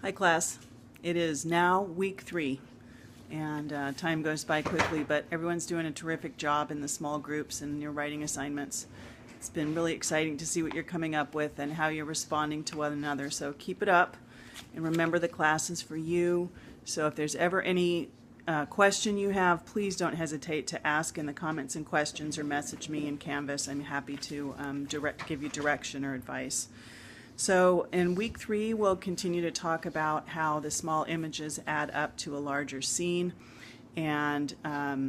Hi class. It is now week 3 and time goes by quickly, but everyone's doing a terrific job in the small groups and your writing assignments. It's been really exciting to see what you're coming up with and how you're responding to one another, so keep it up and remember the class is for you. So if there's ever any question you have, please don't hesitate to ask in the comments and questions or message me in Canvas. I'm happy to give you direction or advice. So in week 3, we'll continue to talk about how the small images add up to a larger scene. And I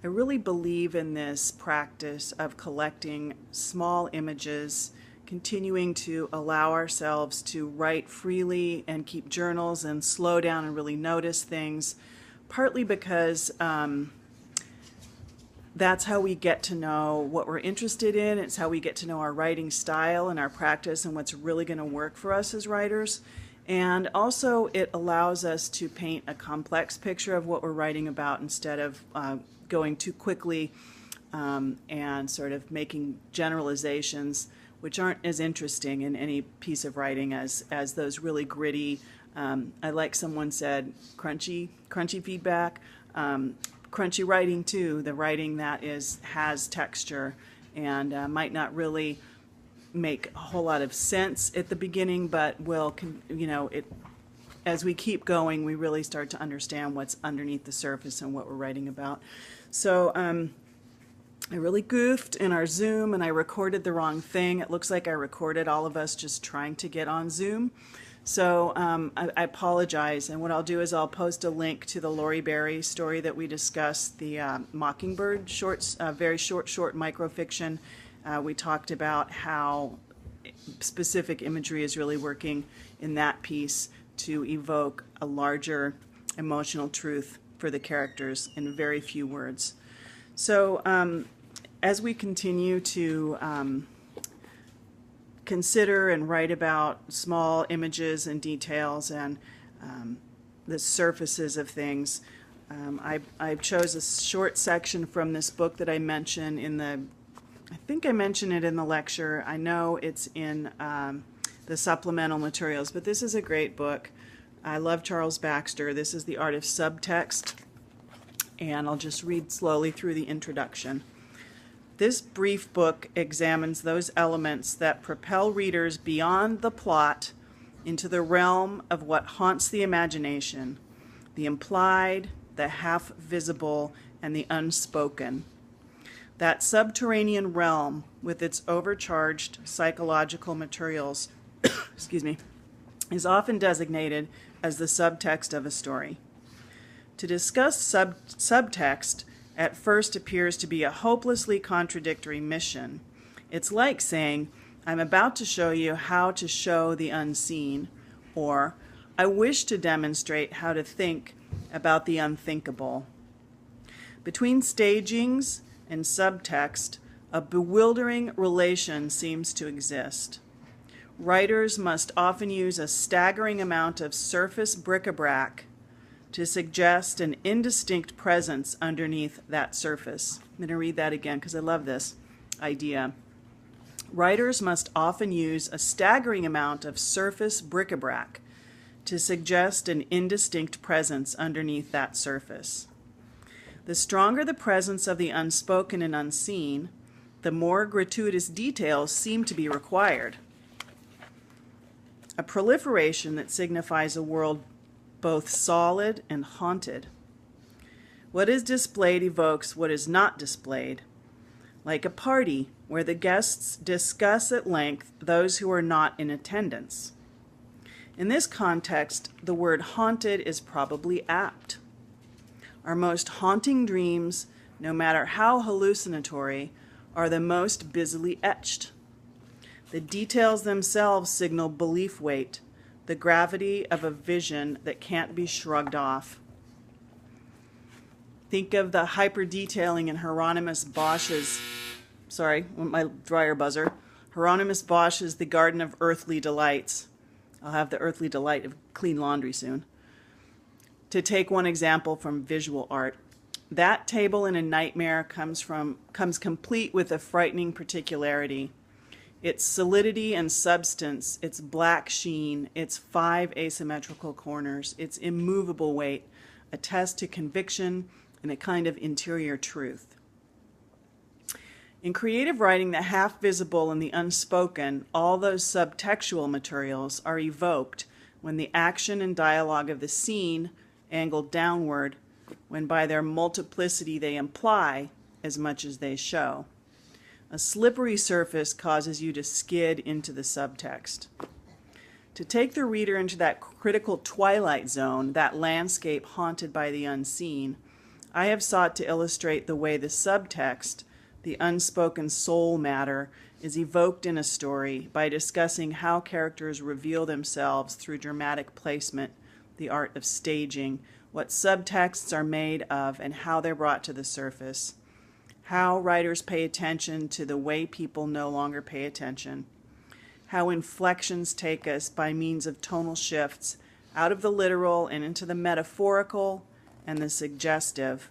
really believe in this practice of collecting small images, continuing to allow ourselves to write freely and keep journals and slow down and really notice things, partly because that's how we get to know what we're interested in. It's how we get to know our writing style and our practice and what's really going to work for us as writers. And also it allows us to paint a complex picture of what we're writing about instead of going too quickly and sort of making generalizations which aren't as interesting in any piece of writing as those really gritty, I like someone said, crunchy feedback. Crunchy writing too, the writing that has texture and might not really make a whole lot of sense at the beginning, but will, as we keep going, we really start to understand what's underneath the surface and what we're writing about. So I really goofed in our Zoom and I recorded the wrong thing. It looks like I recorded all of us just trying to get on Zoom. So I apologize, and what I'll do is I'll post a link to the Lori Berry story that we discussed, the Mockingbird shorts, very short microfiction. We talked about how specific imagery is really working in that piece to evoke a larger emotional truth for the characters in very few words. So as we continue to consider and write about small images and details and the surfaces of things, I chose a short section from this book that I mentioned in I think I mentioned it in the lecture. I know it's in the supplemental materials, but this is a great book. I love Charles Baxter. This is The Art of Subtext, and I'll just read slowly through the introduction. This brief book examines those elements that propel readers beyond the plot into the realm of what haunts the imagination, the implied, the half-visible, and the unspoken. That subterranean realm, with its overcharged psychological materials, excuse me, is often designated as the subtext of a story. To discuss subtext at first appears to be a hopelessly contradictory mission. It's like saying, I'm about to show you how to show the unseen, or I wish to demonstrate how to think about the unthinkable. Between stagings and subtext, a bewildering relation seems to exist. Writers must often use a staggering amount of surface bric-a-brac to suggest an indistinct presence underneath that surface. I'm going to read that again because I love this idea. Writers must often use a staggering amount of surface bric-a-brac to suggest an indistinct presence underneath that surface. The stronger the presence of the unspoken and unseen, the more gratuitous details seem to be required. A proliferation that signifies a world both solid and haunted. What is displayed evokes what is not displayed, like a party where the guests discuss at length those who are not in attendance. In this context, the word haunted is probably apt. Our most haunting dreams, no matter how hallucinatory, are the most busily etched. The details themselves signal belief weight, the gravity of a vision that can't be shrugged off. Think of the hyper-detailing in Hieronymus Bosch's, sorry, my dryer buzzer, Hieronymus Bosch's The Garden of Earthly Delights. I'll have the earthly delight of clean laundry soon. To take one example from visual art, that table in A Nightmare comes complete with a frightening particularity. Its solidity and substance, its black sheen, its 5 asymmetrical corners, its immovable weight, attest to conviction and a kind of interior truth. In creative writing, the half-visible and the unspoken, all those subtextual materials are evoked when the action and dialogue of the scene angled downward, when by their multiplicity they imply as much as they show. A slippery surface causes you to skid into the subtext. To take the reader into that critical twilight zone, that landscape haunted by the unseen, I have sought to illustrate the way the subtext, the unspoken soul matter, is evoked in a story by discussing how characters reveal themselves through dramatic placement, the art of staging, what subtexts are made of, and how they're brought to the surface, how writers pay attention to the way people no longer pay attention, how inflections take us by means of tonal shifts out of the literal and into the metaphorical and the suggestive,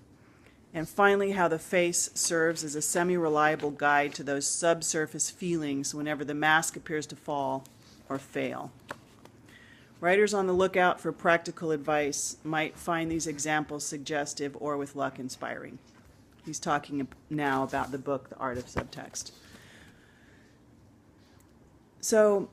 and finally how the face serves as a semi-reliable guide to those subsurface feelings whenever the mask appears to fall or fail. Writers on the lookout for practical advice might find these examples suggestive or, with luck, inspiring. He's talking now about the book, The Art of Subtext. So,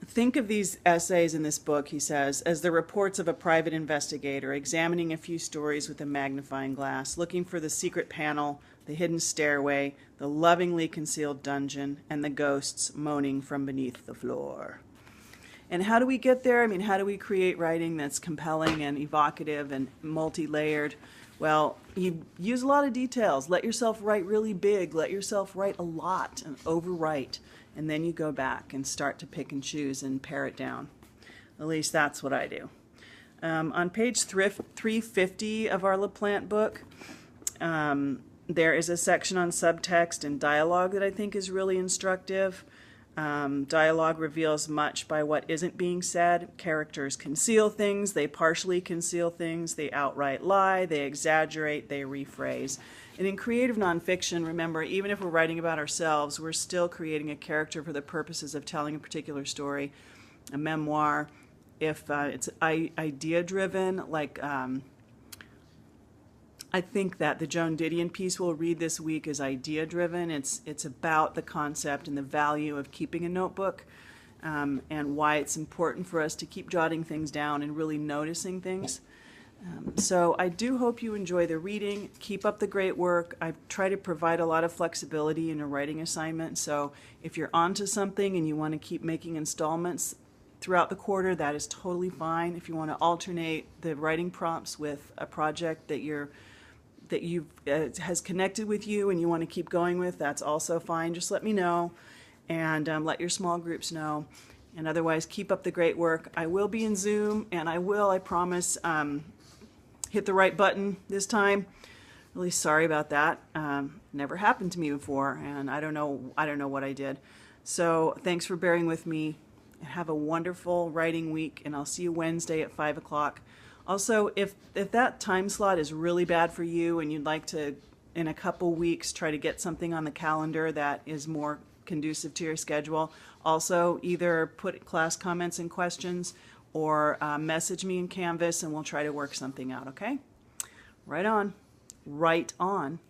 think of these essays in this book, he says, as the reports of a private investigator examining a few stories with a magnifying glass, looking for the secret panel, the hidden stairway, the lovingly concealed dungeon, and the ghosts moaning from beneath the floor. And how do we get there? I mean, how do we create writing that's compelling and evocative and multi-layered? Well, you use a lot of details. Let yourself write really big. Let yourself write a lot and overwrite. And then you go back and start to pick and choose and pare it down. At least that's what I do. On page 350 of our LaPlante book, there is a section on subtext and dialogue that I think is really instructive. Dialogue reveals much by what isn't being said. Characters conceal things, they partially conceal things, they outright lie, they exaggerate, they rephrase. And in creative nonfiction, remember, even if we're writing about ourselves, we're still creating a character for the purposes of telling a particular story, a memoir. If it's idea-driven, like I think that the Joan Didion piece we'll read this week is idea-driven. It's about the concept and the value of keeping a notebook, and why it's important for us to keep jotting things down and really noticing things. So I do hope you enjoy the reading. Keep up the great work. I try to provide a lot of flexibility in a writing assignment, so if you're onto something and you want to keep making installments throughout the quarter, that is totally fine. If you want to alternate the writing prompts with a project that has connected with you and you want to keep going with, that's also fine. Just let me know, and let your small groups know. And otherwise, keep up the great work. I will be in Zoom, and I promise, hit the right button this time. Really sorry about that. Never happened to me before, and I don't know what I did. So thanks for bearing with me. Have a wonderful writing week, and I'll see you Wednesday at 5 o'clock. Also, if that time slot is really bad for you and you'd like to, in a couple weeks, try to get something on the calendar that is more conducive to your schedule, also either put class comments and questions or message me in Canvas and we'll try to work something out, okay? Right on. Right on.